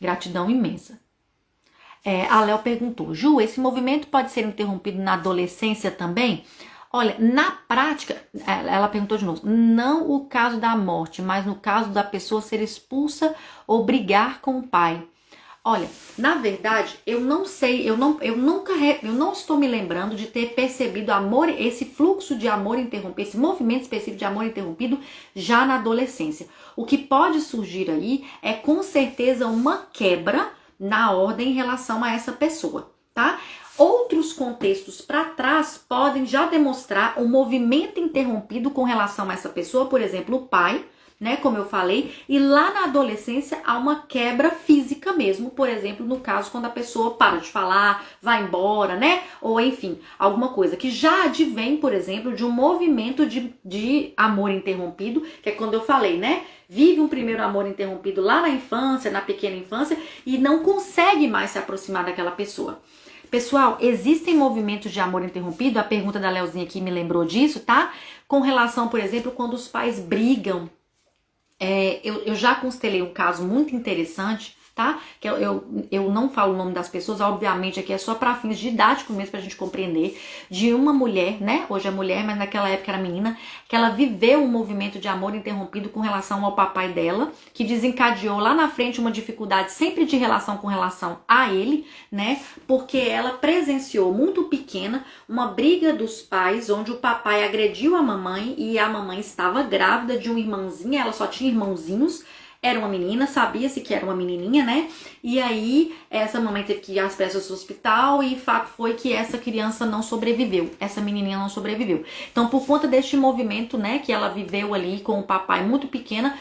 Gratidão imensa. A Léo perguntou, Ju, esse movimento pode ser interrompido na adolescência também? Olha, na prática, ela perguntou de novo, não o caso da morte, mas no caso da pessoa ser expulsa ou brigar com o pai. Olha, na verdade, eu não sei, eu não estou me lembrando de ter percebido esse fluxo de amor interrompido, esse movimento específico de amor interrompido já na adolescência. O que pode surgir aí é com certeza uma quebra na ordem em relação a essa pessoa, tá? Outros contextos para trás podem já demonstrar um movimento interrompido com relação a essa pessoa, por exemplo, o pai, né, como eu falei, e lá na adolescência há uma quebra física mesmo, por exemplo, no caso quando a pessoa para de falar, vai embora, né, ou enfim, alguma coisa que já advém, por exemplo, de um movimento de amor interrompido, que é quando eu falei, né, vive um primeiro amor interrompido lá na infância, na pequena infância, e não consegue mais se aproximar daquela pessoa. Pessoal, existem movimentos de amor interrompido, a pergunta da Leozinha aqui me lembrou disso, tá? Com relação, por exemplo, quando os pais brigam. Eu já constelei um caso muito interessante, tá? Que eu não falo o nome das pessoas, obviamente aqui é só para fins didáticos mesmo, pra gente compreender, de uma mulher, né? Hoje é mulher, mas naquela época era menina, que ela viveu um movimento de amor interrompido com relação ao papai dela, que desencadeou lá na frente uma dificuldade sempre de relação com relação a ele, né? Porque ela presenciou muito pequena uma briga dos pais, onde o papai agrediu a mamãe e a mamãe estava grávida de um irmãozinho, ela só tinha irmãozinhos. Era uma menina, sabia-se que era uma menininha, né? E aí, essa mamãe teve que ir às pressas do hospital e fato foi que essa criança não sobreviveu. Essa menininha não sobreviveu. Então, por conta deste movimento, né, que ela viveu ali com o papai muito pequena,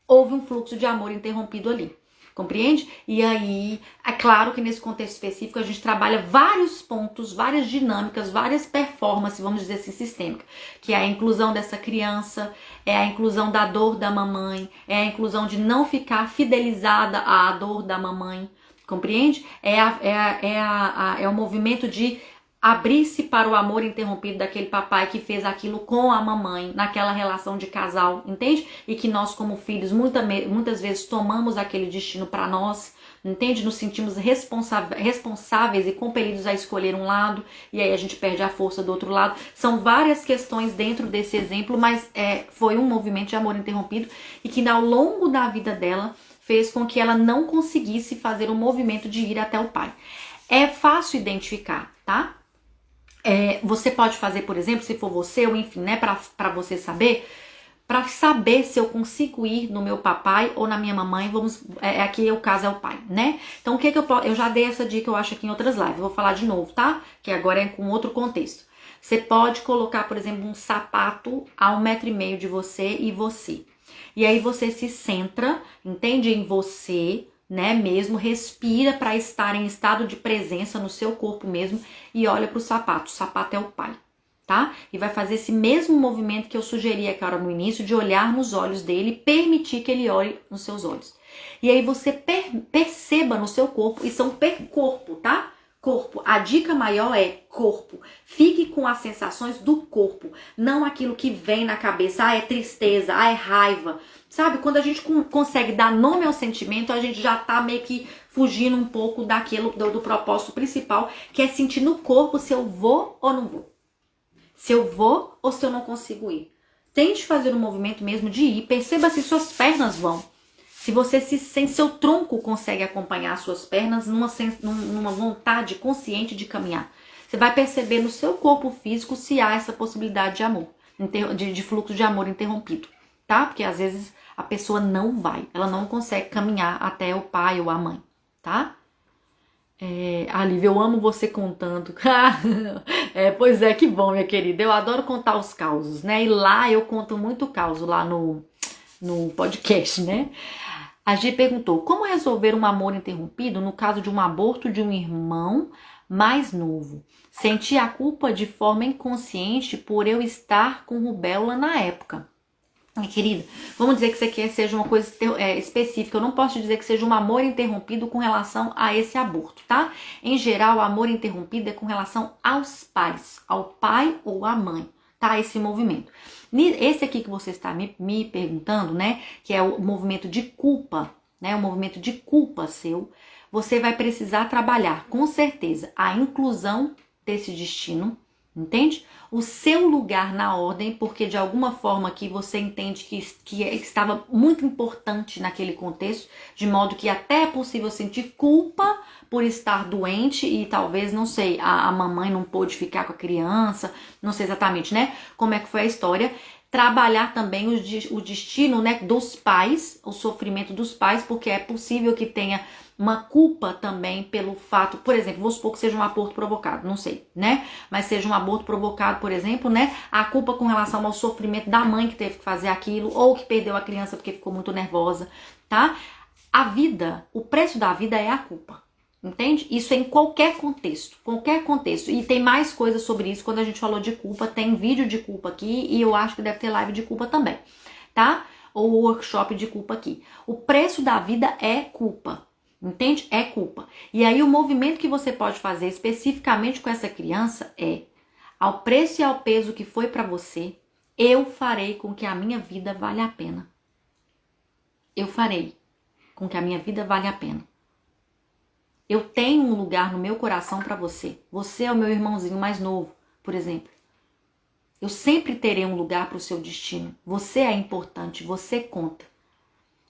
houve um fluxo de amor interrompido ali. Compreende? E aí, é claro que nesse contexto específico a gente trabalha vários pontos, várias dinâmicas, várias performances, vamos dizer assim, sistêmicas, que é a inclusão dessa criança, é a inclusão da dor da mamãe, é a inclusão de não ficar fidelizada à dor da mamãe, compreende? É o movimento de abrir-se para o amor interrompido daquele papai que fez aquilo com a mamãe, naquela relação de casal, entende? E que nós como filhos muitas vezes tomamos aquele destino para nós, entende? Nos sentimos responsáveis e compelidos a escolher um lado, e aí a gente perde a força do outro lado. São várias questões dentro desse exemplo, mas foi um movimento de amor interrompido e que ao longo da vida dela fez com que ela não conseguisse fazer o movimento de ir até o pai. É fácil identificar, tá? Você pode fazer, por exemplo, se for você, ou enfim, né, para você saber, para saber se eu consigo ir no meu papai ou na minha mamãe, aqui o caso é o pai, né? Então o que eu já dei essa dica, eu acho, aqui em outras lives, vou falar de novo, tá? Que agora é com outro contexto. Você pode colocar, por exemplo, um sapato a 1,5 metro de você e você. E aí você se centra, entende, em você, né, mesmo, respira para estar em estado de presença no seu corpo mesmo e olha para o sapato é o pai, tá? E vai fazer esse mesmo movimento que eu sugeri aqui no início, de olhar nos olhos dele, permitir que ele olhe nos seus olhos. E aí você perceba no seu corpo, e são corpo, tá? Corpo. A dica maior é corpo. Fique com as sensações do corpo, não aquilo que vem na cabeça. É tristeza, é raiva. Sabe, quando a gente consegue dar nome ao sentimento, a gente já tá meio que fugindo um pouco daquilo, do propósito principal, que é sentir no corpo se eu vou ou não vou. Se eu vou ou se eu não consigo ir. Tente fazer um movimento mesmo de ir, perceba se suas pernas vão. Se você se sente, seu tronco consegue acompanhar as suas pernas numa vontade consciente de caminhar. Você vai perceber no seu corpo físico se há essa possibilidade de amor, de fluxo de amor interrompido, tá? Porque às vezes a pessoa não vai, ela não consegue caminhar até o pai ou a mãe, tá? Lívia, eu amo você contando. Pois é, que bom, minha querida. Eu adoro contar os causos, né? E lá eu conto muito caos lá no podcast, né? A G perguntou, como resolver um amor interrompido no caso de um aborto de um irmão mais novo? Senti a culpa de forma inconsciente por eu estar com rubéola na época. Minha querida, vamos dizer que isso aqui seja uma coisa específica. Eu não posso dizer que seja um amor interrompido com relação a esse aborto, tá? Em geral, o amor interrompido é com relação aos pais, ao pai ou à mãe, tá? Esse movimento. Esse aqui que você está me perguntando, né, que é o movimento de culpa, né, o movimento de culpa seu, você vai precisar trabalhar, com certeza, a inclusão desse destino, entende? O seu lugar na ordem, porque de alguma forma que você entende que estava muito importante naquele contexto, de modo que até é possível sentir culpa por estar doente e talvez, não sei, a mamãe não pôde ficar com a criança, não sei exatamente, né, como é que foi a história. Trabalhar também o destino, né, dos pais, o sofrimento dos pais, porque é possível que tenha uma culpa também pelo fato, por exemplo, vamos supor que seja um aborto provocado, não sei, né? Mas seja um aborto provocado, por exemplo, né? A culpa com relação ao sofrimento da mãe que teve que fazer aquilo, ou que perdeu a criança porque ficou muito nervosa, tá? A vida, o preço da vida é a culpa. Entende? Isso é em qualquer contexto, e tem mais coisas sobre isso. Quando a gente falou de culpa, tem vídeo de culpa aqui e eu acho que deve ter live de culpa também, tá? Ou workshop de culpa aqui. O preço da vida é culpa, entende? É culpa. E aí o movimento que você pode fazer especificamente com essa criança é: ao preço e ao peso que foi pra você, eu farei com que a minha vida valha a pena. Eu farei com que a minha vida valha a pena. Eu tenho um lugar no meu coração para você. Você é o meu irmãozinho mais novo, por exemplo. Eu sempre terei um lugar para o seu destino. Você é importante, você conta.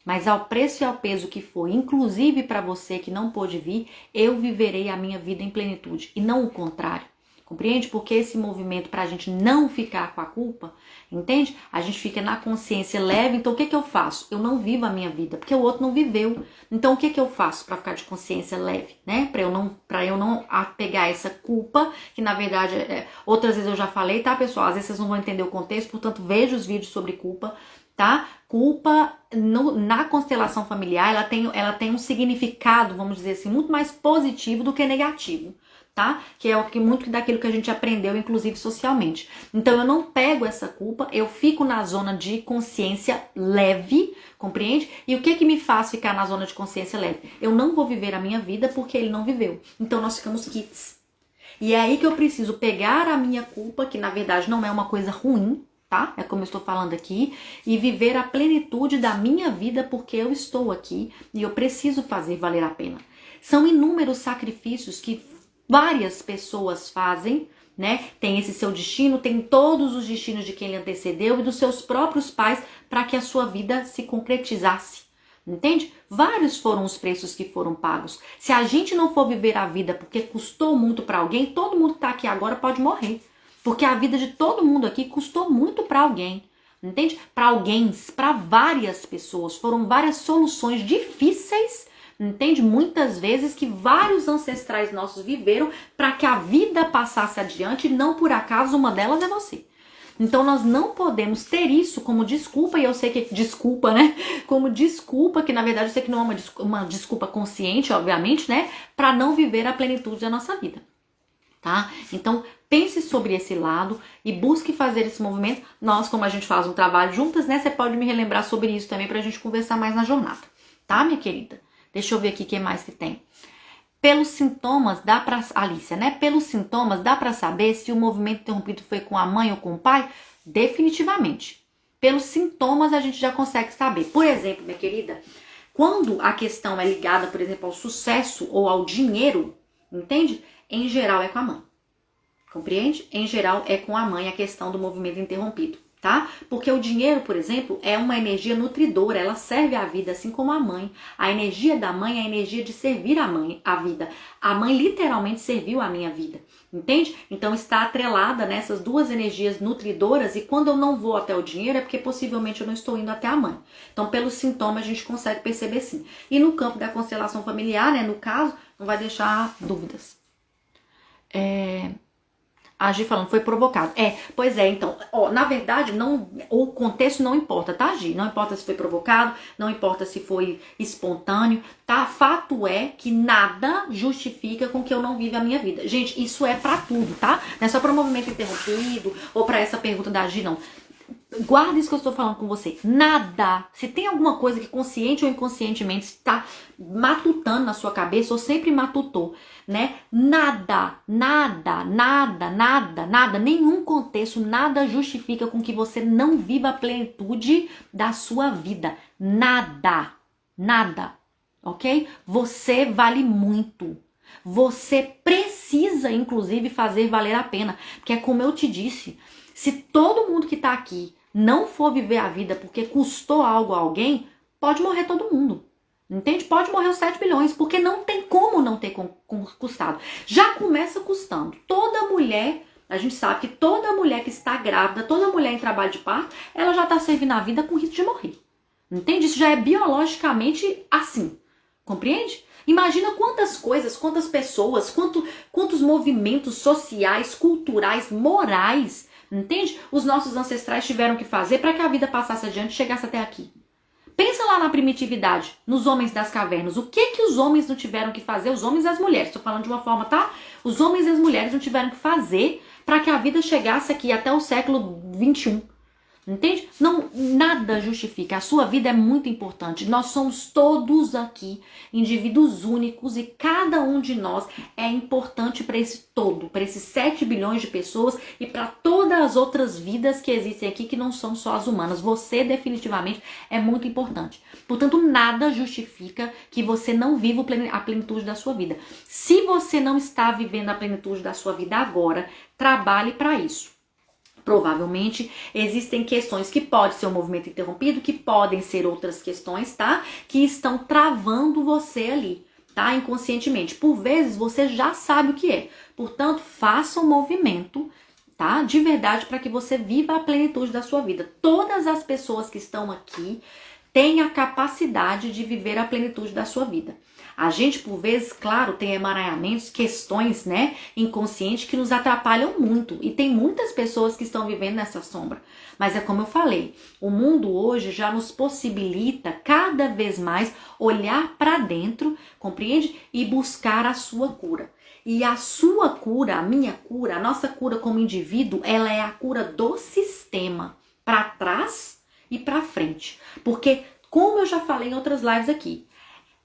Mas ao preço e ao peso que foi, inclusive para você que não pôde vir, eu viverei a minha vida em plenitude e não o contrário. Compreende? Porque esse movimento para a gente não ficar com a culpa, entende? A gente fica na consciência leve. Então o que eu faço? Eu não vivo a minha vida, porque o outro não viveu. Então o que eu faço para ficar de consciência leve, né? Para eu não pegar essa culpa, que na verdade, outras vezes eu já falei, tá, pessoal? Às vezes vocês não vão entender o contexto, portanto veja os vídeos sobre culpa, tá? Culpa na constelação familiar, ela tem um significado, vamos dizer assim, muito mais positivo do que negativo, tá? Que é o que muito daquilo que a gente aprendeu, inclusive socialmente. Então eu não pego essa culpa, eu fico na zona de consciência leve, compreende? E o que me faz ficar na zona de consciência leve? Eu não vou viver a minha vida porque ele não viveu. Então nós ficamos quites. E é aí que eu preciso pegar a minha culpa, que na verdade não é uma coisa ruim, tá? É como eu estou falando aqui, e viver a plenitude da minha vida porque eu estou aqui e eu preciso fazer valer a pena. São inúmeros sacrifícios que várias pessoas fazem, né? Tem esse seu destino, tem todos os destinos de quem lhe antecedeu e dos seus próprios pais para que a sua vida se concretizasse. Entende? Vários foram os preços que foram pagos. Se a gente não for viver a vida porque custou muito para alguém, todo mundo que tá aqui agora pode morrer. Porque a vida de todo mundo aqui custou muito para alguém. Entende? Para alguém, para várias pessoas. Foram várias soluções difíceis, entende? Muitas vezes que vários ancestrais nossos viveram para que a vida passasse adiante e não por acaso uma delas é você. Então nós não podemos ter isso como desculpa, e eu sei que desculpa, né? Como desculpa, que na verdade eu sei que não é uma desculpa consciente, obviamente, né? Para não viver a plenitude da nossa vida, tá? Então pense sobre esse lado e busque fazer esse movimento. Nós, como a gente faz um trabalho juntas, né? Você pode me relembrar sobre isso também pra gente conversar mais na jornada, tá, minha querida? Deixa eu ver aqui o que mais que tem. Pelos sintomas, dá pra... Alicia, né? Pelos sintomas, dá pra saber se o movimento interrompido foi com a mãe ou com o pai? Definitivamente. Pelos sintomas, a gente já consegue saber. Por exemplo, minha querida, quando a questão é ligada, por exemplo, ao sucesso ou ao dinheiro, entende? Em geral é com a mãe. Compreende? Em geral é com a mãe a questão do movimento interrompido, tá? Porque o dinheiro, por exemplo, é uma energia nutridora, ela serve à vida, assim como a mãe. A energia da mãe é a energia de servir a mãe, a vida. A mãe literalmente serviu a minha vida, entende? Então está atrelada nessas duas energias nutridoras, e quando eu não vou até o dinheiro é porque possivelmente eu não estou indo até a mãe. Então pelos sintomas a gente consegue perceber sim. E no campo da constelação familiar, né, no caso, não vai deixar dúvidas. A Gi falando, foi provocado. Pois é, então, na verdade, não, o contexto não importa, tá, Gi? Não importa se foi provocado, não importa se foi espontâneo, tá? Fato é que nada justifica com que eu não viva a minha vida. Gente, isso é pra tudo, tá? Não é só pra um movimento interrompido ou pra essa pergunta da Gi, não. Guarda isso que eu estou falando com você. Nada. Se tem alguma coisa que consciente ou inconscientemente está matutando na sua cabeça, ou sempre matutou, né? Nada, nenhum contexto, nada justifica com que você não viva a plenitude da sua vida. Nada. Ok? Você vale muito. Você precisa, inclusive, fazer valer a pena. Porque é como eu te disse, se todo mundo que tá aqui não for viver a vida porque custou algo a alguém, pode morrer todo mundo. Entende? Pode morrer os 7 bilhões, porque não tem como não ter custado. Já começa custando. Toda mulher, a gente sabe que toda mulher que está grávida, toda mulher em trabalho de parto, ela já está servindo a vida com risco de morrer. Entende? Isso já é biologicamente assim. Compreende? Imagina quantas coisas, quantas pessoas, quantos movimentos sociais, culturais, morais, entende? Os nossos ancestrais tiveram que fazer para que a vida passasse adiante e chegasse até aqui. Pensa lá na primitividade, nos homens das cavernas. O que os homens não tiveram que fazer? Os homens e as mulheres, estou falando de uma forma, tá? Os homens e as mulheres não tiveram que fazer para que a vida chegasse aqui até o século 21. Entende? Não, nada justifica. A sua vida é muito importante. Nós somos todos aqui indivíduos únicos e cada um de nós é importante para esse todo, para esses 7 bilhões de pessoas e para todas as outras vidas que existem aqui que não são só as humanas. Você definitivamente é muito importante. Portanto, nada justifica que você não viva a plenitude da sua vida. Se você não está vivendo a plenitude da sua vida agora, trabalhe para isso. Provavelmente existem questões que pode ser um movimento interrompido, que podem ser outras questões, tá? Que estão travando você ali, tá? Inconscientemente. Por vezes você já sabe o que é. Portanto, faça um movimento, tá? De verdade, para que você viva a plenitude da sua vida. Todas as pessoas que estão aqui tem a capacidade de viver a plenitude da sua vida. A gente, por vezes, claro, tem emaranhamentos, questões, né, inconscientes que nos atrapalham muito. E tem muitas pessoas que estão vivendo nessa sombra. Mas é como eu falei, o mundo hoje já nos possibilita cada vez mais olhar para dentro, compreende? E buscar a sua cura. E a sua cura, a minha cura, a nossa cura como indivíduo, ela é a cura do sistema, para trás e para frente. Porque, como eu já falei em outras lives aqui,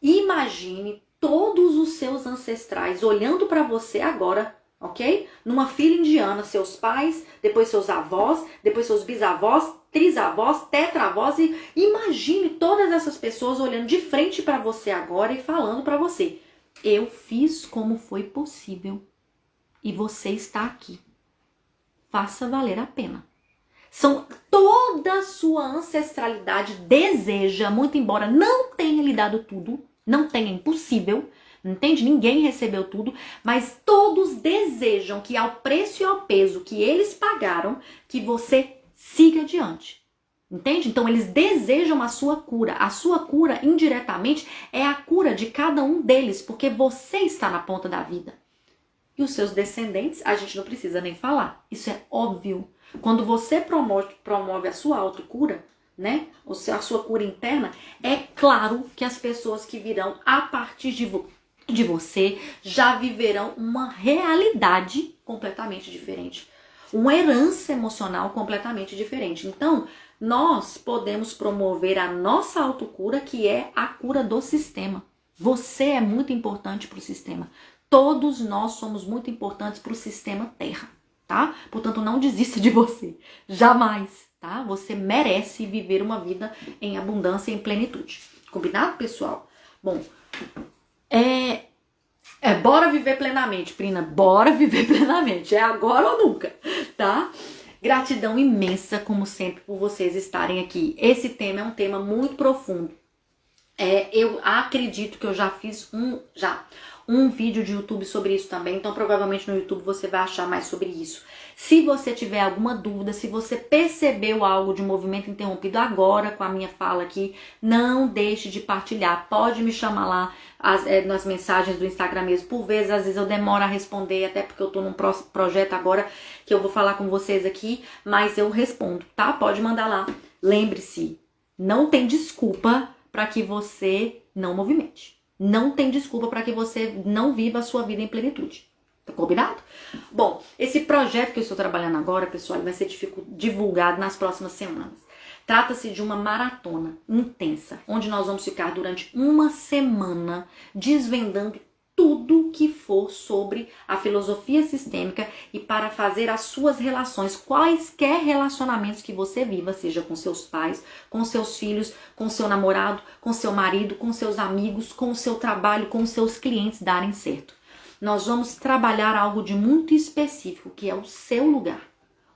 imagine todos os seus ancestrais olhando para você agora, ok? Numa fila indiana, seus pais, depois seus avós, depois seus bisavós, trisavós, tetravós, e imagine todas essas pessoas olhando de frente para você agora e falando para você: eu fiz como foi possível e você está aqui. Faça valer a pena. Toda a sua ancestralidade deseja, muito embora não tenha lhe dado tudo, não tenha, impossível, entende? Ninguém recebeu tudo, mas todos desejam que ao preço e ao peso que eles pagaram, que você siga adiante. Entende? Então eles desejam a sua cura. A sua cura, indiretamente, é a cura de cada um deles, porque você está na ponta da vida. E os seus descendentes, a gente não precisa nem falar. Isso é óbvio. Quando você promove a sua autocura, né? Ou seja, a sua cura interna, é claro que as pessoas que virão a partir de você já viverão uma realidade completamente diferente. Uma herança emocional completamente diferente. Então, nós podemos promover a nossa autocura, que é a cura do sistema. Você é muito importante para o sistema. Todos nós somos muito importantes para o sistema Terra, tá? Portanto, não desista de você. Jamais, tá? Você merece viver uma vida em abundância e em plenitude. Combinado, pessoal? Bom, bora viver plenamente, Prina. Bora viver plenamente. É agora ou nunca, tá? Gratidão imensa, como sempre, por vocês estarem aqui. Esse tema é um tema muito profundo. Eu acredito que eu já fiz um vídeo de YouTube sobre isso também, então provavelmente no YouTube você vai achar mais sobre isso. Se você tiver alguma dúvida, se você percebeu algo de movimento interrompido agora com a minha fala aqui, não deixe de partilhar. Pode me chamar lá nas mensagens do Instagram mesmo. Por vezes, às vezes eu demoro a responder, até porque eu tô num projeto agora que eu vou falar com vocês aqui, mas eu respondo, tá? Pode mandar lá. Lembre-se, não tem desculpa para que você não movimente. Não tem desculpa para que você não viva a sua vida em plenitude. Tá combinado? Bom, esse projeto que eu estou trabalhando agora, pessoal, vai ser divulgado nas próximas semanas. Trata-se de uma maratona intensa, onde nós vamos ficar durante uma semana desvendando tudo que for sobre a filosofia sistêmica e para fazer as suas relações, quaisquer relacionamentos que você viva, seja com seus pais, com seus filhos, com seu namorado, com seu marido, com seus amigos, com o seu trabalho, com os seus clientes darem certo. Nós vamos trabalhar algo de muito específico, que é o seu lugar.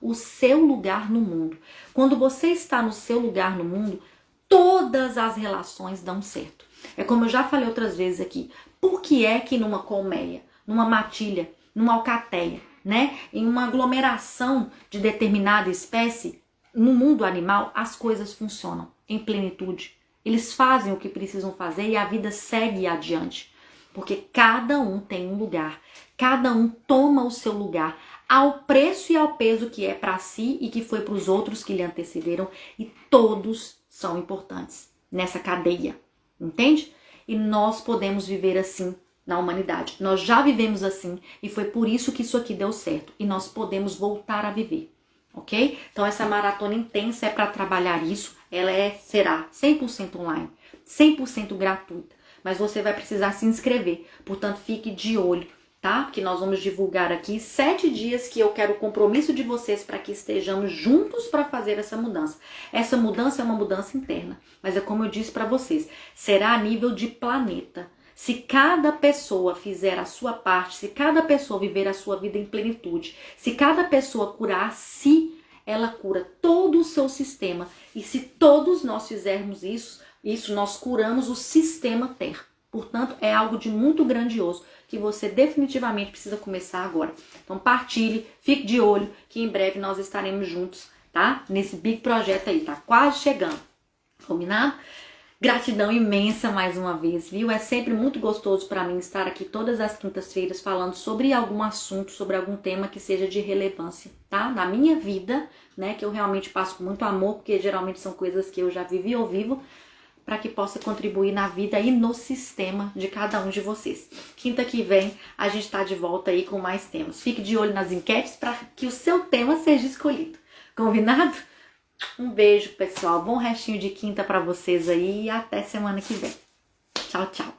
O seu lugar no mundo. Quando você está no seu lugar no mundo, todas as relações dão certo. É como eu já falei outras vezes aqui. Por que é que numa colmeia, numa matilha, numa alcateia, né, em uma aglomeração de determinada espécie, no mundo animal, as coisas funcionam em plenitude? Eles fazem o que precisam fazer e a vida segue adiante. Porque cada um tem um lugar, cada um toma o seu lugar, ao preço e ao peso que é para si e que foi para os outros que lhe antecederam, e todos são importantes nessa cadeia, entende? E nós podemos viver assim na humanidade. Nós já vivemos assim e foi por isso que isso aqui deu certo. E nós podemos voltar a viver, ok? Então essa maratona intensa é para trabalhar isso. Ela será 100% online, 100% gratuita. Mas você vai precisar se inscrever. Portanto, fique de olho, tá? Que nós vamos divulgar aqui 7 dias que eu quero o compromisso de vocês para que estejamos juntos para fazer essa mudança. Essa mudança é uma mudança interna, mas é como eu disse para vocês, será a nível de planeta. Se cada pessoa fizer a sua parte, se cada pessoa viver a sua vida em plenitude, se cada pessoa curar a si, ela cura todo o seu sistema. E se todos nós fizermos isso nós curamos o sistema Terra. Portanto, é algo de muito grandioso que você definitivamente precisa começar agora. Então, partilhe, fique de olho que em breve nós estaremos juntos, tá? Nesse big projeto aí, tá quase chegando. Combinado? Gratidão imensa mais uma vez, viu? É sempre muito gostoso para mim estar aqui todas as quintas-feiras falando sobre algum assunto, sobre algum tema que seja de relevância, tá? Na minha vida, né? Que eu realmente passo com muito amor, porque geralmente são coisas que eu já vivi ou vivo, para que possa contribuir na vida e no sistema de cada um de vocês. Quinta que vem a gente tá de volta aí com mais temas. Fique de olho nas enquetes para que o seu tema seja escolhido. Combinado? Um beijo, pessoal. Bom restinho de quinta para vocês aí e até semana que vem. Tchau, tchau.